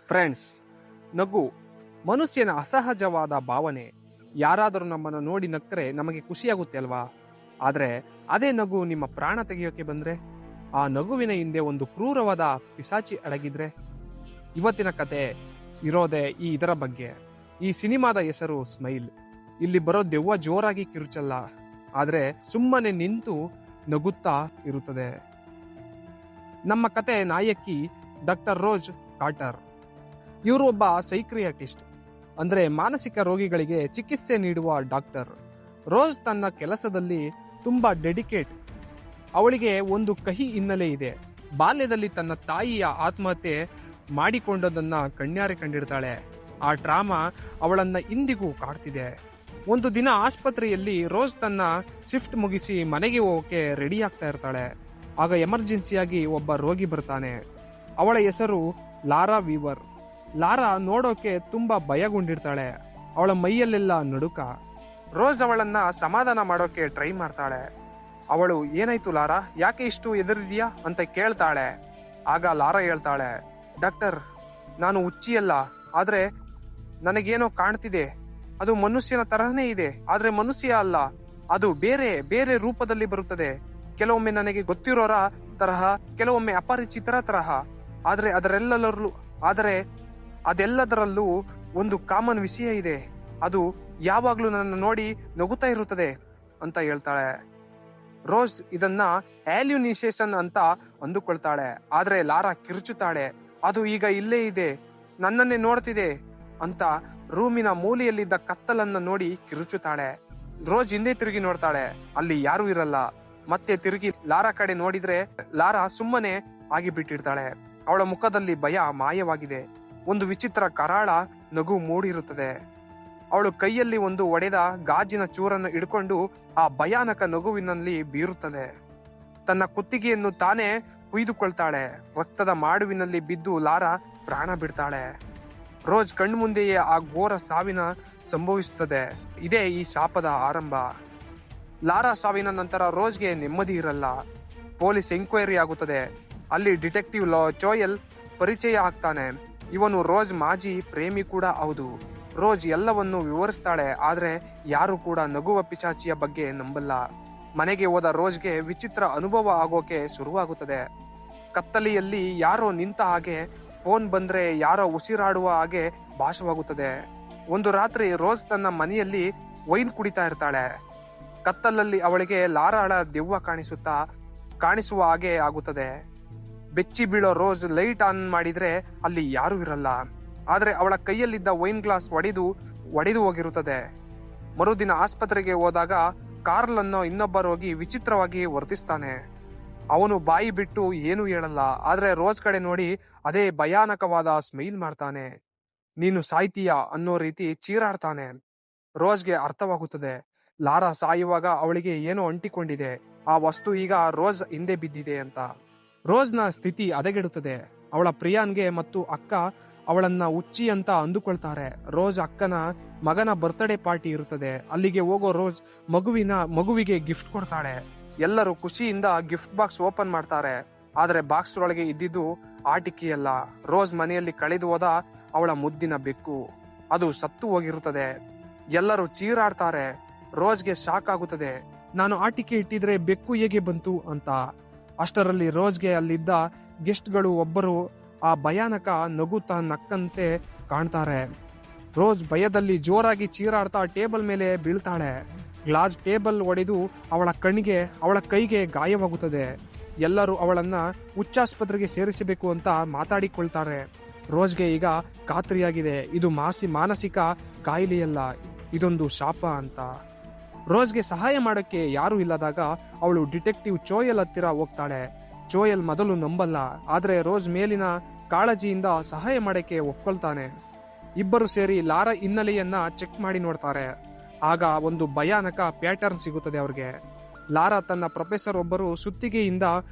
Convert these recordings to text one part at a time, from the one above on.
Friends, ನಗು ಮನುಷ್ಯನ ಅಸಹಜವಾದ ಭಾವನೆ. ಯಾರಾದರೂ ನಮ್ಮನ್ನು ನೋಡಿ ನಕ್ಕರೆ ನಮಗೆ ಖುಷಿಯಾಗುತ್ತೆ ಅಲ್ವಾ? ಆದರೆ ಅದೇ ನಗು ನಿಮ್ಮ ಪ್ರಾಣ ತೆಗೆಯೋಕೆ ಬಂದ್ರೆ, ಆ ನಗುವಿನ ಹಿಂದೆ ಒಂದು ಕ್ರೂರವಾದ ಪಿಸಾಚಿ ಅಡಗಿದ್ರೆ? ಇವತ್ತಿನ ಕತೆ ಇರೋದೇ ಇದರ ಬಗ್ಗೆ. ಈ ಸಿನಿಮಾದ ಹೆಸರು ಸ್ಮೈಲ್. ಇಲ್ಲಿ ಬರೋ ದೆವ್ವ ಜೋರಾಗಿ ಕಿರುಚಲ್ಲ, ಆದ್ರೆ ಸುಮ್ಮನೆ ನಿಂತು ನಗುತ್ತಾ ಇರುತ್ತದೆ. ನಮ್ಮ ಕತೆ ನಾಯಕಿ ಡಾಕ್ಟರ್ ರೋಜ್ ಕಾರ್ಟರ್. ಇವರು ಒಬ್ಬ ಸೈಕ್ರಿಯಾಟಿಸ್ಟ್, ಅಂದ್ರೆ ಮಾನಸಿಕ ರೋಗಿಗಳಿಗೆ ಚಿಕಿತ್ಸೆ ನೀಡುವ ಡಾಕ್ಟರ್. ರೋಜ್ ತನ್ನ ಕೆಲಸದಲ್ಲಿ ತುಂಬಾ ಡೆಡಿಕೇಟ್. ಅವಳಿಗೆ ಒಂದು ಕಹಿ ಹಿನ್ನೆಲೆ ಇದೆ. ಬಾಲ್ಯದಲ್ಲಿ ತನ್ನ ತಾಯಿಯ ಆತ್ಮಹತ್ಯೆ ಮಾಡಿಕೊಂಡದನ್ನ ಕಣ್ಣಾರೆ ಕಂಡಿರ್ತಾಳೆ. ಆ ಟ್ರಾಮಾ ಅವಳನ್ನ ಇಂದಿಗೂ ಕಾಡ್ತಿದೆ. ಒಂದು ದಿನ ಆಸ್ಪತ್ರೆಯಲ್ಲಿ ರೋಜ್ ತನ್ನ ಶಿಫ್ಟ್ ಮುಗಿಸಿ ಮನೆಗೆ ಹೋಗೋಕೆ ರೆಡಿ ಆಗ್ತಾ ಇರ್ತಾಳೆ. ಆಗ ಎಮರ್ಜೆನ್ಸಿಯಾಗಿ ಒಬ್ಬ ರೋಗಿ ಬರ್ತಾನೆ. ಅವಳ ಹೆಸರು ಲಾರಾ ವೀವರ್. ಲಾರಾ ನೋಡೋಕೆ ತುಂಬಾ ಭಯಗೊಂಡಿರ್ತಾಳೆ. ಅವಳ ಮೈಯಲ್ಲೆಲ್ಲ ನಡುಕ. ರೋಜ್ ಅವಳನ್ನ ಸಮಾಧಾನ ಮಾಡೋಕೆ ಟ್ರೈ ಮಾಡ್ತಾಳೆ. ಅವಳು, ಏನಾಯ್ತು ಲಾರಾ, ಯಾಕೆ ಇಷ್ಟು ಎದುರಿದೀಯಾ ಅಂತ ಕೇಳ್ತಾಳೆ. ಆಗ ಲಾರಾ ಹೇಳ್ತಾಳೆ, ಡಾಕ್ಟರ್, ನಾನು ಹುಚ್ಚಿಯಲ್ಲ, ಆದ್ರೆ ನನಗೇನೋ ಕಾಣ್ತಿದೆ. ಅದು ಮನುಷ್ಯನ ತರಹನೇ ಇದೆ, ಆದ್ರೆ ಮನುಷ್ಯ ಅಲ್ಲ. ಅದು ಬೇರೆ ಬೇರೆ ರೂಪದಲ್ಲಿ ಬರುತ್ತದೆ. ಕೆಲವೊಮ್ಮೆ ನನಗೆ ಗೊತ್ತಿರೋರ ತರಹ, ಕೆಲವೊಮ್ಮೆ ಅಪರಿಚಿತರ ತರಹ. ಆದರೆ ಅದೆಲ್ಲದರಲ್ಲೂ ಒಂದು ಕಾಮನ್ ವಿಷಯ ಇದೆ. ಅದು ಯಾವಾಗ್ಲೂ ನನ್ನ ನೋಡಿ ನಗುತ್ತಾ ಇರುತ್ತದೆ ಅಂತ ಹೇಳ್ತಾಳೆ. ರೋಜ್ ಇದನ್ನ ಹ್ಯಾಲ್ಯುಸಿನೇಷನ್ ಅಂತ ಅಂದುಕೊಳ್ತಾಳೆ. ಆದ್ರೆ ಲಾರಾ ಕಿರುಚುತ್ತಾಳೆ, ಅದು ಈಗ ಇಲ್ಲೇ ಇದೆ, ನನ್ನನ್ನೇ ನೋಡ್ತಿದೆ ಅಂತ. ರೂಮಿನ ಮೂಲೆಯಲ್ಲಿದ್ದ ಕತ್ತಲನ್ನ ನೋಡಿ ಕಿರುಚುತ್ತಾಳೆ. ರೋಜ್ ಹಿಂದೆ ತಿರುಗಿ ನೋಡ್ತಾಳೆ, ಅಲ್ಲಿ ಯಾರು ಇರಲ್ಲ. ಮತ್ತೆ ತಿರುಗಿ ಲಾರಾ ಕಡೆ ನೋಡಿದ್ರೆ ಲಾರಾ ಸುಮ್ಮನೆ ಆಗಿ ಬಿಟ್ಟಿರ್ತಾಳೆ. ಅವಳ ಮುಖದಲ್ಲಿ ಭಯ ಮಾಯವಾಗಿದೆ. ಒಂದು ವಿಚಿತ್ರ ಕರಾಳ ನಗು ಮೂಡಿರುತ್ತದೆ. ಅವಳು ಕೈಯಲ್ಲಿ ಒಂದು ಒಡೆದ ಗಾಜಿನ ಚೂರನ್ನು ಹಿಡ್ಕೊಂಡು ಆ ಭಯಾನಕ ನಗುವಿನಲ್ಲಿ ಬೀರುತ್ತದೆ. ತನ್ನ ಕುತ್ತಿಗೆಯನ್ನು ತಾನೇ ಕುಯ್ದುಕೊಳ್ತಾಳೆ. ರಕ್ತದ ಮಾಡುವಿನಲ್ಲಿ ಬಿದ್ದು ಲಾರಾ ಪ್ರಾಣ ಬಿಡ್ತಾಳೆ. ರೋಜ್ ಕಣ್ಮುಂದೆಯೇ ಆ ಘೋರ ಸಾವಿನ ಸಂಭವಿಸುತ್ತದೆ. ಇದೇ ಈ ಶಾಪದ ಆರಂಭ. ಲಾರಾ ಸಾವಿನ ನಂತರ ರೋಜ್ಗೆ ನೆಮ್ಮದಿ ಇರಲ್ಲ. ಪೊಲೀಸ್ ಎಂಕ್ವೈರಿ ಆಗುತ್ತದೆ. ಅಲ್ಲಿ ಡಿಟೆಕ್ಟಿವ್ ಚೋಯಲ್ ಪರಿಚಯ ಆಗ್ತಾನೆ. ಇವನು ರೋಜ್ ಮಾಜಿ ಪ್ರೇಮಿ ಕೂಡ ಹೌದು. ರೋಜ್ ಎಲ್ಲವನ್ನು ವಿವರಿಸ್ತಾಳೆ, ಆದ್ರೆ ಯಾರು ಕೂಡ ನಗುವ ಪಿಚಾಚಿಯ ಬಗ್ಗೆ ನಂಬಲ್ಲ. ಮನೆಗೆ ಹೋದ ರೋಜ್ಗೆ ವಿಚಿತ್ರ ಅನುಭವ ಆಗೋಕೆ ಶುರುವಾಗುತ್ತದೆ. ಕತ್ತಲೆಯಲ್ಲಿ ಯಾರೋ ನಿಂತ ಹಾಗೆ, ಫೋನ್ ಬಂದ್ರೆ ಯಾರೋ ಉಸಿರಾಡುವ ಹಾಗೆ ಭಾಸವಾಗುತ್ತದೆ. ಒಂದು ರಾತ್ರಿ ರೋಜ್ ತನ್ನ ಮನೆಯಲ್ಲಿ ವೈನ್ ಕುಡಿತಾ ಇರ್ತಾಳೆ. ಕತ್ತಲಲ್ಲಿ ಅವಳಿಗೆ ಲಾರಾಳ ದೆವ್ವ ಕಾಣಿಸುವ ಹಾಗೆ ಆಗುತ್ತದೆ. ಬೆಚ್ಚಿ ಬೀಳೋ ರೋಜ್ ಲೈಟ್ ಆನ್ ಮಾಡಿದ್ರೆ ಅಲ್ಲಿ ಯಾರು ಇರಲ್ಲ. ಆದ್ರೆ ಅವಳ ಕೈಯಲ್ಲಿದ್ದ ವೈನ್ ಗ್ಲಾಸ್ ಒಡೆದು ಹೋಗಿರುತ್ತದೆ. ಮರುದಿನ ಆಸ್ಪತ್ರೆಗೆ ಹೋದಾಗ ಕಾರ್ಲ್ ಅನ್ನೋ ಇನ್ನೊಬ್ಬ ರೋಗಿ ವಿಚಿತ್ರವಾಗಿ ವರ್ತಿಸ್ತಾನೆ. ಅವನು ಬಾಯಿ ಬಿಟ್ಟು ಏನು ಹೇಳಲ್ಲ, ಆದ್ರೆ ರೋಜ್ ಕಡೆ ನೋಡಿ ಅದೇ ಭಯಾನಕವಾದ ಸ್ಮೈಲ್ ಮಾಡ್ತಾನೆ. ನೀನು ಸಾಯ್ತೀಯಾ ಅನ್ನೋ ರೀತಿ ಚೀರಾಡ್ತಾನೆ. ರೋಜ್ಗೆ ಅರ್ಥವಾಗುತ್ತದೆ, ಲಾರಾ ಸಾಯುವಾಗ ಅವಳಿಗೆ ಏನೋ ಅಂಟಿಕೊಂಡಿದೆ. ಆ ವಸ್ತು ಈಗ ರೋಜ್ ಹಿಂದೆ ಬಿದ್ದಿದೆ ಅಂತ. ರೋಜ್ನ ಸ್ಥಿತಿ ಹದಗೆಡುತ್ತದೆ. ಅವಳ ಪ್ರಿಯಾನ್ಗೆ ಮತ್ತು ಅಕ್ಕ ಅವಳನ್ನ ಹುಚ್ಚಿ ಅಂತ ಅಂದುಕೊಳ್ತಾರೆ. ರೋಜ್ ಅಕ್ಕನ ಮಗನ ಬರ್ತ್ಡೇ ಪಾರ್ಟಿ ಇರುತ್ತದೆ. ಅಲ್ಲಿಗೆ ಹೋಗೋ ರೋಜ್ ಮಗುವಿಗೆ ಗಿಫ್ಟ್ ಕೊಡ್ತಾಳೆ. ಎಲ್ಲರೂ ಖುಷಿಯಿಂದ ಗಿಫ್ಟ್ ಬಾಕ್ಸ್ ಓಪನ್ ಮಾಡ್ತಾರೆ. ಆದ್ರೆ ಬಾಕ್ಸ್ ಒಳಗೆ ಇದ್ದಿದ್ದು ಆಟಿಕೆಯಲ್ಲ, ರೋಜ್ ಮನೆಯಲ್ಲಿ ಕಳೆದು ಹೋದ ಅವಳ ಮುದ್ದಿನ ಬೆಕ್ಕು. ಅದು ಸತ್ತು ಹೋಗಿರುತ್ತದೆ. ಎಲ್ಲರೂ ಚೀರಾಡ್ತಾರೆ. ರೋಜ್ಗೆ ಶಾಕ್ ಆಗುತ್ತದೆ, ನಾನು ಆಟಿಕೆ ಇಟ್ಟಿದ್ರೆ ಬೆಕ್ಕು ಹೇಗೆ ಬಂತು ಅಂತ. ಅಷ್ಟರಲ್ಲಿ ರೋಜ್ಗೆ ಅಲ್ಲಿದ್ದ ಗೆಸ್ಟ್ಗಳು ಒಬ್ಬರು ಆ ಭಯಾನಕ ನಗುತ್ತಾ ನಕ್ಕಂತೆ ಕಾಣ್ತಾರೆ. ರೋಜ್ ಭಯದಲ್ಲಿ ಜೋರಾಗಿ ಚೀರಾಡ್ತಾ ಟೇಬಲ್ ಮೇಲೆ ಬೀಳ್ತಾಳೆ. ಗ್ಲಾಸ್ ಟೇಬಲ್ ಒಡೆದು ಅವಳ ಕೈಗೆ ಗಾಯವಾಗುತ್ತದೆ. ಎಲ್ಲರೂ ಅವಳನ್ನ ಹುಚ್ಚಾಸ್ಪತ್ರೆಗೆ ಸೇರಿಸಬೇಕು ಅಂತ ಮಾತಾಡಿಕೊಳ್ತಾರೆ. ರೋಜ್ಗೆ ಈಗ ಖಾತ್ರಿಯಾಗಿದೆ, ಇದು ಮಾನಸಿಕ ಕಾಯಿಲೆಯಲ್ಲ, ಇದೊಂದು ಶಾಪ ಅಂತ. ರೋಜ್ಗೆ ಸಹಾಯ ಮಾಡೋಕ್ಕೆ ಯಾರು ಇಲ್ಲದಾಗ ಅವಳು ಡಿಟೆಕ್ಟಿವ್ ಚೋಯಲ್ ಹತ್ತಿರ ಹೋಗ್ತಾಳೆ. ಚೋಯಲ್ ಮೊದಲು ನಂಬಲ್ಲ, ಆದ್ರೆ ರೋಜ್ ಮೇಲಿನ ಕಾಳಜಿಯಿಂದ ಸಹಾಯ ಮಾಡಕ್ಕೆ ಒಪ್ಕೊಳ್ತಾನೆ. ಇಬ್ಬರು ಸೇರಿ ಲಾರಾ ಹಿನ್ನೆಲೆಯನ್ನ ಚೆಕ್ ಮಾಡಿ ನೋಡ್ತಾರೆ. ಆಗ ಒಂದು ಭಯಾನಕ ಪ್ಯಾಟರ್ನ್ ಸಿಗುತ್ತದೆ ಅವ್ರಿಗೆ. ಲಾರಾ ತನ್ನ ಪ್ರೊಫೆಸರ್ ಒಬ್ಬರು ಸುತ್ತಿಗೆಯಿಂದ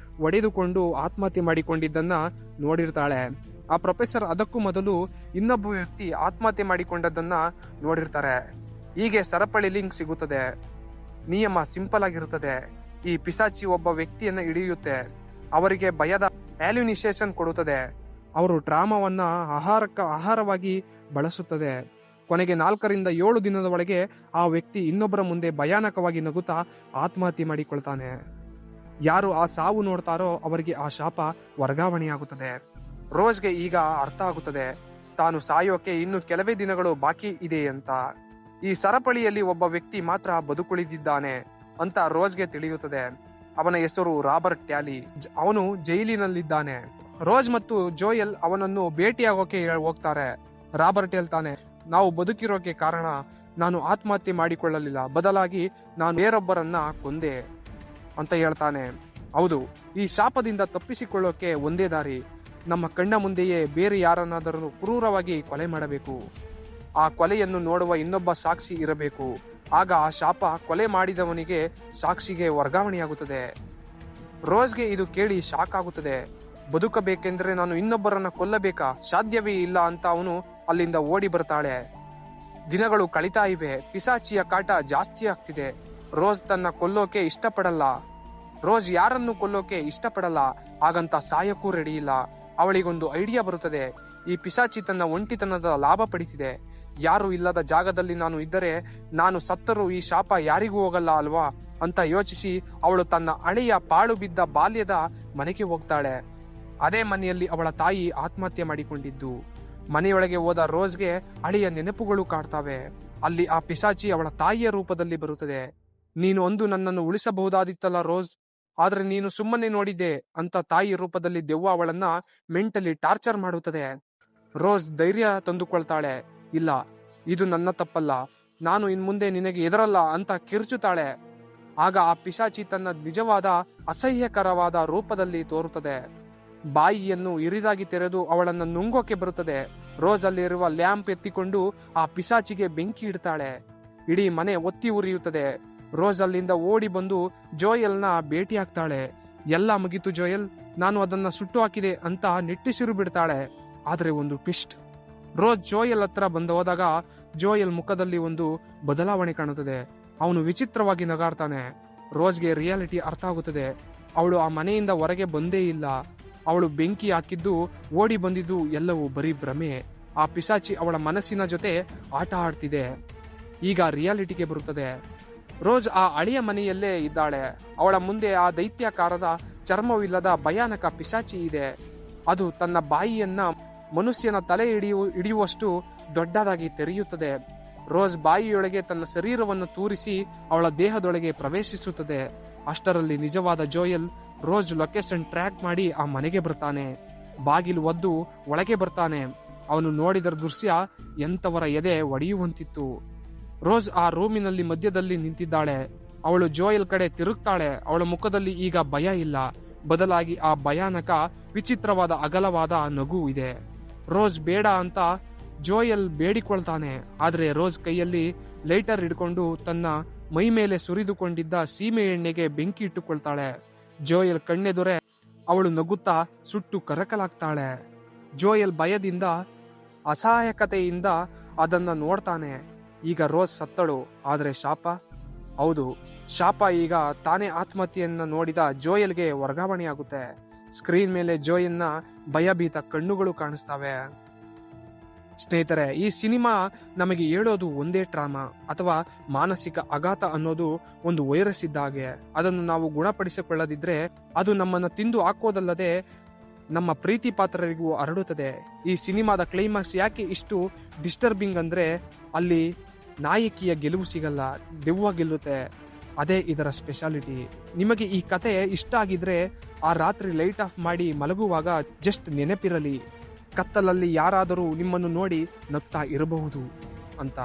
ಒಡೆದುಕೊಂಡು ಆತ್ಮಹತ್ಯೆ ಮಾಡಿಕೊಂಡಿದ್ದನ್ನ ನೋಡಿರ್ತಾಳೆ. ಆ ಪ್ರೊಫೆಸರ್ ಅದಕ್ಕೂ ಮೊದಲು ಇನ್ನೊಬ್ಬ ವ್ಯಕ್ತಿ ಆತ್ಮಹತ್ಯೆ ಮಾಡಿಕೊಂಡದ್ದನ್ನ ನೋಡಿರ್ತಾರೆ. ಹೀಗೆ ಸರಪಳಿ ಲಿಂಕ್ ಸಿಗುತ್ತದೆ. ನಿಯಮ ಸಿಂಪಲ್ ಆಗಿರುತ್ತದೆ. ಈ ಪಿಸಾಚಿ ಒಬ್ಬ ವ್ಯಕ್ತಿಯನ್ನ ಹಿಡಿಯುತ್ತೆ, ಅವರಿಗೆ ಭಯದ ಹ್ಯಾಲ್ಯುಸಿನೇಷನ್ ಕೊಡುತ್ತದೆ. ಅವರು ಟ್ರಾಮಾವನ್ನ ಆಹಾರವಾಗಿ ಬಳಸುತ್ತದೆ. ಕೊನೆಗೆ 4 ರಿಂದ 7 ದಿನದ ಒಳಗೆ ಆ ವ್ಯಕ್ತಿ ಇನ್ನೊಬ್ಬರ ಮುಂದೆ ಭಯಾನಕವಾಗಿ ನಗುತ್ತಾ ಆತ್ಮಹತ್ಯೆ ಮಾಡಿಕೊಳ್ತಾನೆ. ಯಾರು ಆ ಸಾವು ನೋಡ್ತಾರೋ ಅವರಿಗೆ ಆ ಶಾಪ ವರ್ಗಾವಣೆಯಾಗುತ್ತದೆ. ರೋಜ್ಗೆ ಈಗ ಅರ್ಥ ಆಗುತ್ತದೆ ತಾನು ಸಾಯೋಕೆ ಇನ್ನು ಕೆಲವೇ ದಿನಗಳು ಬಾಕಿ ಇದೆ ಅಂತ. ಈ ಸರಪಳಿಯಲ್ಲಿ ಒಬ್ಬ ವ್ಯಕ್ತಿ ಮಾತ್ರ ಬದುಕುಳಿದಿದ್ದಾನೆ ಅಂತ ರೋಜ್ಗೆ ತಿಳಿಯುತ್ತದೆ. ಅವನ ಹೆಸರು ರಾಬರ್ಟ್ ಟ್ಯಾಲಿ. ಅವನು ಜೈಲಿನಲ್ಲಿದ್ದಾನೆ. ರೋಜ್ ಮತ್ತು ಜೋಯಲ್ ಅವನನ್ನು ಭೇಟಿಯಾಗೋಕೆ ಹೋಗ್ತಾರೆ. ರಾಬರ್ಟ್ ಹೇಳ್ತಾನೆ, ನಾವು ಬದುಕಿರೋಕೆ ಕಾರಣ ನಾನು ಆತ್ಮಹತ್ಯೆ ಮಾಡಿಕೊಳ್ಳಲಿಲ್ಲ, ಬದಲಾಗಿ ನಾನು ಬೇರೊಬ್ಬರನ್ನ ಕೊಂದೆ ಅಂತ ಹೇಳ್ತಾನೆ. ಹೌದು, ಈ ಶಾಪದಿಂದ ತಪ್ಪಿಸಿಕೊಳ್ಳೋಕೆ ಒಂದೇ ದಾರಿ, ನಮ್ಮ ಕಣ್ಣ ಮುಂದೆಯೇ ಬೇರೆ ಯಾರನ್ನಾದರೂ ಕ್ರೂರವಾಗಿ ಕೊಲೆ ಮಾಡಬೇಕು. ಆ ಕೊಲೆಯನ್ನು ನೋಡುವ ಇನ್ನೊಬ್ಬ ಸಾಕ್ಷಿ ಇರಬೇಕು. ಆಗ ಆ ಶಾಪ ಕೊಲೆ ಮಾಡಿದವನಿಗೆ ಸಾಕ್ಷಿಗೆ ವರ್ಗಾವಣೆಯಾಗುತ್ತದೆ. ರೋಜ್ಗೆ ಇದು ಕೇಳಿ ಶಾಕ್ ಆಗುತ್ತದೆ. ಬದುಕಬೇಕೆಂದ್ರೆ ನಾನು ಇನ್ನೊಬ್ಬರನ್ನ ಕೊಲ್ಲಬೇಕಾ? ಸಾಧ್ಯವೇ ಇಲ್ಲ ಅಂತ ಅವನು ಅಲ್ಲಿಂದ ಓಡಿ ಬರ್ತಾಳೆ. ದಿನಗಳು ಕಳೀತಾ ಇವೆ. ಪಿಸಾಚಿಯ ಕಾಟ ಜಾಸ್ತಿ ಆಗ್ತಿದೆ. ರೋಜ್ ತನ್ನ ಕೊಲ್ಲೋಕೆ ಇಷ್ಟಪಡಲ್ಲ. ರೋಜ್ ಯಾರನ್ನು ಕೊಲ್ಲೋಕೆ ಇಷ್ಟಪಡಲ್ಲ, ಹಾಗಂತ ಸಾಯಕ್ಕೂ ರೆಡಿ ಇಲ್ಲ. ಅವಳಿಗೊಂದು ಐಡಿಯಾ ಬರುತ್ತದೆ. ಈ ಪಿಸಾಚಿ ತನ್ನ ಒಂಟಿತನದ ಲಾಭ ಪಡಿತಿದೆ. ಯಾರು ಇಲ್ಲದ ಜಾಗದಲ್ಲಿ ನಾನು ಇದ್ದರೆ, ನಾನು ಸತ್ತರೂ ಈ ಶಾಪ ಯಾರಿಗೂ ಹೋಗಲ್ಲ ಅಲ್ವಾ ಅಂತ ಯೋಚಿಸಿ ಅವಳು ತನ್ನ ಹಳೆಯ ಪಾಳು ಬಿದ್ದ ಬಾಲ್ಯದ ಮನೆಗೆ ಹೋಗ್ತಾಳೆ. ಅದೇ ಮನೆಯಲ್ಲಿ ಅವಳ ತಾಯಿ ಆತ್ಮಹತ್ಯೆ ಮಾಡಿಕೊಂಡಿದ್ದು. ಮನೆಯೊಳಗೆ ಹೋದ ರೋಜ್ಗೆ ಹಳೆಯ ನೆನಪುಗಳು ಕಾಡ್ತಾವೆ. ಅಲ್ಲಿ ಆ ಪಿಸಾಚಿ ಅವಳ ತಾಯಿಯ ರೂಪದಲ್ಲಿ ಬರುತ್ತದೆ. ನೀನು ಒಂದು ನನ್ನನ್ನು ಉಳಿಸಬಹುದಾದಿತ್ತಲ್ಲ ರೋಜ್, ಆದ್ರೆ ನೀನು ಸುಮ್ಮನೆ ನೋಡಿದ್ದೆ ಅಂತ ತಾಯಿ ರೂಪದಲ್ಲಿ ದೆವ್ವ ಅವಳನ್ನ ಮೆಂಟಲಿ ಟಾರ್ಚರ್ ಮಾಡುತ್ತದೆ. ರೋಜ್ ಧೈರ್ಯ ತಂದುಕೊಳ್ತಾಳೆ. ಇಲ್ಲ, ಇದು ನನ್ನ ತಪ್ಪಲ್ಲ, ನಾನು ಇನ್ ಮುಂದೆ ನಿನಗೆ ಎದುರಲ್ಲ ಅಂತ ಕಿರ್ಚುತ್ತಾಳೆ. ಆಗ ಆ ಪಿಶಾಚಿ ತನ್ನ ನಿಜವಾದ ಅಸಹ್ಯಕರವಾದ ರೂಪದಲ್ಲಿ ತೋರುತ್ತದೆ. ಬಾಯಿಯನ್ನು ಇರಿದಾಗಿ ತೆರೆದು ಅವಳನ್ನು ನುಂಗೋಕೆ ಬರುತ್ತದೆ. ರೋಜ್ ಅಲ್ಲಿರುವ ಲ್ಯಾಂಪ್ ಎತ್ತಿಕೊಂಡು ಆ ಪಿಶಾಚಿಗೆ ಬೆಂಕಿ ಇಡ್ತಾಳೆ. ಇಡೀ ಮನೆ ಒತ್ತಿ ಉರಿಯುತ್ತದೆ. ರೋಜ್ ಅಲ್ಲಿಂದ ಓಡಿ ಬಂದು ಜೋಯಲ್ನ ಭೇಟಿ ಆಗ್ತಾಳೆ. ಎಲ್ಲ ಮುಗಿತು ಜೋಯಲ್, ನಾನು ಅದನ್ನ ಸುಟ್ಟು ಹಾಕಿದೆ ಅಂತ ನಿಟ್ಟುಸಿರು ಬಿಡ್ತಾಳೆ. ಆದ್ರೆ ಒಂದು ಟ್ವಿಸ್ಟ್. ರೋಜ್ ಜೋಯಲ್ ಹತ್ರ ಬಂದು ಹೋದಾಗ ಜೋಯಲ್ ಮುಖದಲ್ಲಿ ಒಂದು ಬದಲಾವಣೆ ಕಾಣುತ್ತದೆ. ಅವನು ವಿಚಿತ್ರವಾಗಿ ನಗಾಡ್ತಾನೆ. ರೋಜ್ಗೆ ರಿಯಾಲಿಟಿ ಅರ್ಥ ಆಗುತ್ತದೆ. ಅವಳು ಆ ಮನೆಯಿಂದ ಹೊರಗೆ ಬಂದೇ ಇಲ್ಲ. ಅವಳು ಬೆಂಕಿ ಹಾಕಿದ್ದು, ಓಡಿ ಬಂದಿದ್ದು ಎಲ್ಲವೂ ಬರೀ ಭ್ರಮೆ. ಆ ಪಿಸಾಚಿ ಅವಳ ಮನಸ್ಸಿನ ಜೊತೆ ಆಟ ಆಡ್ತಿದೆ. ಈಗ ರಿಯಾಲಿಟಿಗೆ ಬರುತ್ತದೆ. ರೋಜ್ ಆ ಹಳೆಯ ಮನೆಯಲ್ಲೇ ಇದ್ದಾಳೆ. ಅವಳ ಮುಂದೆ ಆ ದೈತ್ಯಾಕಾರದ ಚರ್ಮವಿಲ್ಲದ ಭಯಾನಕ ಪಿಶಾಚಿ ಇದೆ. ಅದು ತನ್ನ ಬಾಯಿಯನ್ನ ಮನುಷ್ಯನ ತಲೆ ಹಿಡಿಯುವಷ್ಟು ದೊಡ್ಡದಾಗಿ ತೆರೆಯುತ್ತದೆ. ರೋಜ್ ಬಾಯಿಯೊಳಗೆ ತನ್ನ ಶರೀರವನ್ನು ತೂರಿಸಿ ಅವಳ ದೇಹದೊಳಗೆ ಪ್ರವೇಶಿಸುತ್ತದೆ. ಅಷ್ಟರಲ್ಲಿ ನಿಜವಾದ ಜೋಯಲ್ ರೋಜ್ ಲೊಕೇಶನ್ ಟ್ರ್ಯಾಕ್ ಮಾಡಿ ಆ ಮನೆಗೆ ಬರ್ತಾನೆ. ಬಾಗಿಲು ಒದ್ದು ಒಳಗೆ ಬರ್ತಾನೆ. ಅವನು ನೋಡಿದ ದೃಶ್ಯ ಎಂತವರ ಎದೆ ಒಡೆಯುವಂತಿತ್ತು. ರೋಜ್ ಆ ರೂಮಿನಲ್ಲಿ ಮಧ್ಯದಲ್ಲಿ ನಿಂತಿದ್ದಾಳೆ. ಅವಳು ಜೋಯಲ್ ಕಡೆ ತಿರುಗ್ತಾಳೆ. ಅವಳ ಮುಖದಲ್ಲಿ ಈಗ ಭಯ ಇಲ್ಲ, ಬದಲಾಗಿ ಆ ಭಯಾನಕ ವಿಚಿತ್ರವಾದ ಅಗಲವಾದ ನಗು ಇದೆ. ರೋಜ್ ಬೇಡ ಅಂತ ಜೋಯಲ್ ಬೇಡಿಕೊಳ್ತಾನೆ. ಆದ್ರೆ ರೋಜ್ ಕೈಯಲ್ಲಿ ಲೈಟರ್ ಹಿಡ್ಕೊಂಡು ತನ್ನ ಮೈ ಮೇಲೆ ಸುರಿದುಕೊಂಡಿದ್ದ ಸೀಮೆ ಎಣ್ಣೆಗೆ ಬೆಂಕಿ ಇಟ್ಟುಕೊಳ್ತಾಳೆ. ಜೋಯಲ್ ಕಣ್ಣೆದುರೆ ಅವಳು ನಗುತ್ತಾ ಸುಟ್ಟು ಕರಕಲಾಗ್ತಾಳೆ. ಜೋಯಲ್ ಭಯದಿಂದ ಅಸಹಾಯಕತೆಯಿಂದ ಅದನ್ನ ನೋಡ್ತಾನೆ. ಈಗ ರೋಜ್ ಸತ್ತಳು, ಆದ್ರೆ ಶಾಪ? ಹೌದು, ಶಾಪ ಈಗ ತಾನೇ ಆತ್ಮಹತ್ಯೆಯನ್ನ ನೋಡಿದ ಜೋಯಲ್ಗೆ ವರ್ಗಾವಣೆಯಾಗುತ್ತೆ. ಸ್ಕ್ರೀನ್ ಮೇಲೆ ಜೋಯಲ್ನ ಭಯಭೀತ ಕಣ್ಣುಗಳು ಕಾಣಿಸ್ತವೆ. ಸ್ನೇಹಿತರೆ, ಈ ಸಿನಿಮಾ ನಮಗೆ ಹೇಳೋದು ಒಂದೇ, ಟ್ರಾಮಾ ಅಥವಾ ಮಾನಸಿಕ ಆಘಾತ ಅನ್ನೋದು ಒಂದು ವೈರಸ್ ಇದ್ದ ಹಾಗೆ. ಅದನ್ನು ನಾವು ಗುಣಪಡಿಸಿಕೊಳ್ಳದಿದ್ರೆ ಅದು ನಮ್ಮನ್ನ ತಿಂದು ಹಾಕೋದಲ್ಲದೆ ನಮ್ಮ ಪ್ರೀತಿ ಪಾತ್ರರಿಗೂ ಹರಡುತ್ತದೆ. ಈ ಸಿನಿಮಾದ ಕ್ಲೈಮ್ಯಾಕ್ಸ್ ಯಾಕೆ ಇಷ್ಟು ಡಿಸ್ಟರ್ಬಿಂಗ್ ಅಂದ್ರೆ, ಅಲ್ಲಿ ನಾಯಕಿಯ ಗೆಲುವು ಸಿಗಲ್ಲ, ದೆವ್ವ ಗೆಲ್ಲುತ್ತೆ. ಅದೇ ಇದರ ಸ್ಪೆಷಾಲಿಟಿ. ನಿಮಗೆ ಈ ಕತೆ ಇಷ್ಟ ಆಗಿದ್ರೆ ಆ ರಾತ್ರಿ ಲೈಟ್ ಆಫ್ ಮಾಡಿ ಮಲಗುವಾಗ ಜಸ್ಟ್ ನೆನಪಿರಲಿ, ಕತ್ತಲಲ್ಲಿ ಯಾರಾದರೂ ನಿಮ್ಮನ್ನು ನೋಡಿ ನಗ್ತಾ ಇರಬಹುದು ಅಂತ.